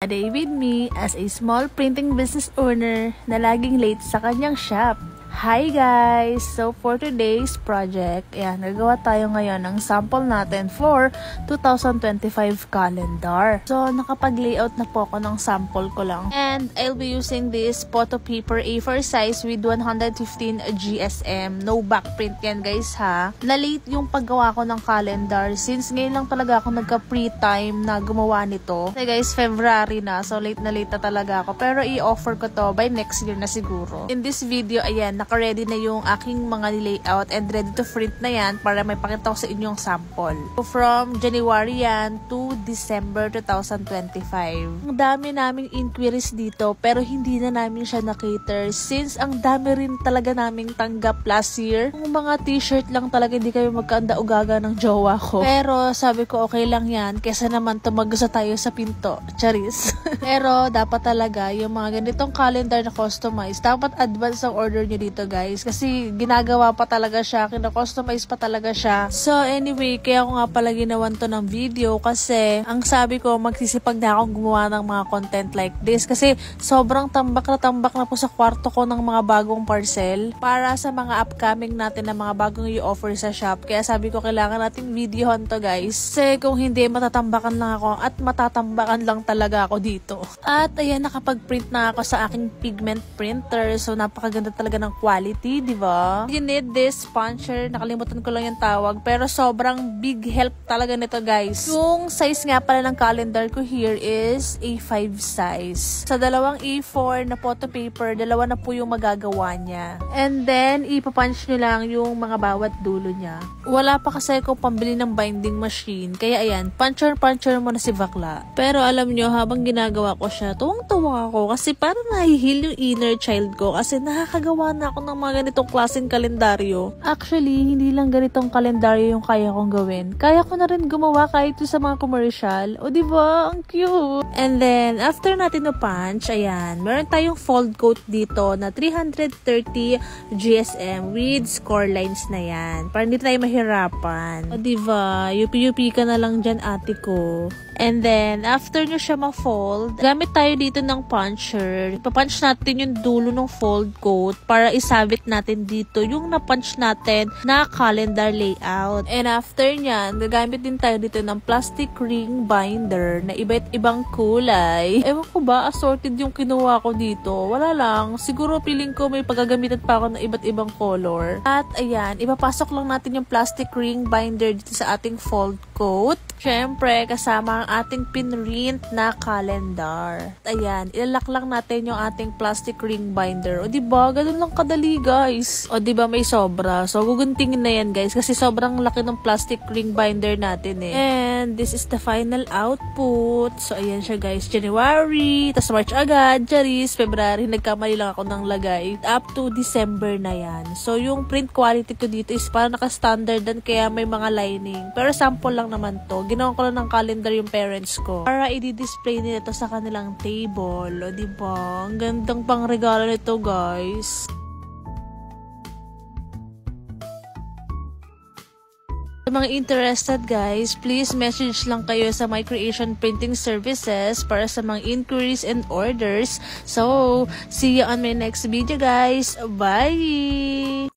A day with me as a small printing business owner na laging late sa kanyang shop. Hi guys! So for today's project, nagawa tayo ngayon ng sample natin for 2025 calendar. So nakapag-layout na po ako ng sample ko lang. And I'll be using this photo paper A4 size with 115 GSM. No backprint yan guys ha. Na-late yung paggawa ko ng calendar since ngayon lang talaga ako nagka-free time na gumawa nito. Kasi guys, February na. So late na talaga ako. Pero i-offer ko to by next year na siguro. In this video, naka-ready na yung aking mga layout and ready to print na yan para may pakita ko sa inyong sample. So, from January yan to December 2025. Ang dami naming inquiries dito pero hindi na namin siya na-cater since ang dami rin talaga naming tanggap last year. Yung mga t-shirt lang talaga hindi kayo magkaanda-ugaga ng jowa ko. Pero sabi ko okay lang yan kesa naman tumagusa tayo sa pinto. Charis. Pero dapat talaga yung mga ganitong calendar na customize, dapat advance ang order nyo dito guys kasi ginagawa pa talaga siya, kina-customize pa talaga siya. So anyway, kaya ko nga pala ginawan to ng video kasi ang sabi ko magsisipag na akong gumawa ng mga content like this kasi sobrang tambak na po sa kwarto ko ng mga bagong parcel para sa mga upcoming natin na mga bagong i-offer sa shop. Kaya sabi ko kailangan nating videohan to guys kasi kung hindi matatambakan lang ako at matatambakan lang talaga ako dito. At ayan, nakapag-print na ako sa aking pigment printer. So napakaganda talaga ng quality, di ba? You need this puncher. Nakalimutan ko lang yung tawag. Pero sobrang big help talaga nito, guys. Yung size nga pala ng calendar ko here is A5 size. Sa dalawang A4 na photo paper, dalawa na po yung magagawa niya. And then, ipapunch nyo lang yung mga bawat dulo niya. Wala pa kasi ako pambili ng binding machine. Kaya ayan, puncher mo na si bakla. Pero alam nyo, habang ginagawa ko siya, tuwang-tuwa ako kasi parang nahihil yung inner child ko kasi nakakagawa na ako ng mga ganitong klaseng kalendaryo. Actually, hindi lang ganitong kalendaryo yung kaya kong gawin. Kaya ko na rin gumawa kahit sa mga commercial. O diba? Ang cute! And then, after natin na-punch, ayan, meron tayong fold coat dito na 330 GSM with score lines na yan. Para hindi tayo mahirapan. O diba? Yupi-yupi ka na lang dyan ate ko. And then, after nyo siya ma-fold, gamit tayo dito ng puncher. Ipapunch natin yung dulo ng fold coat para isabit natin dito yung na-punch natin na calendar layout. And after nyan, gagamit din tayo dito ng plastic ring binder na iba't ibang kulay. Ewan ko ba, assorted yung kinuha ko dito. Wala lang. Siguro feeling ko may paggagamitan pa ako ng iba't ibang color. At ayan, ipapasok lang natin yung plastic ring binder dito sa ating fold coat. Syempre, kasama ang ating pinrint na calendar. Ayan, ilalak lang natin yung ating plastic ring binder. O diba, ganun lang kadali guys. O diba, may sobra. So, guguntingin na yan guys kasi sobrang laki ng plastic ring binder natin eh. And this is the final output. So, ayan siya guys. January, tas March agad, Charis, February, nagkamali lang ako ng lagay. Up to December na yan. So, yung print quality ko dito is parang naka-standard dan kaya may mga lining. Pero sample lang naman to. Ginawa ko lang ng calendar yung parents ko para i-display nila ito sa kanilang table. O diba? Ang gandang pang regalo nito guys. Sa mga interested guys, please message lang kayo sa My Creation Printing Services para sa mga inquiries and orders. So, see you on my next video guys. Bye!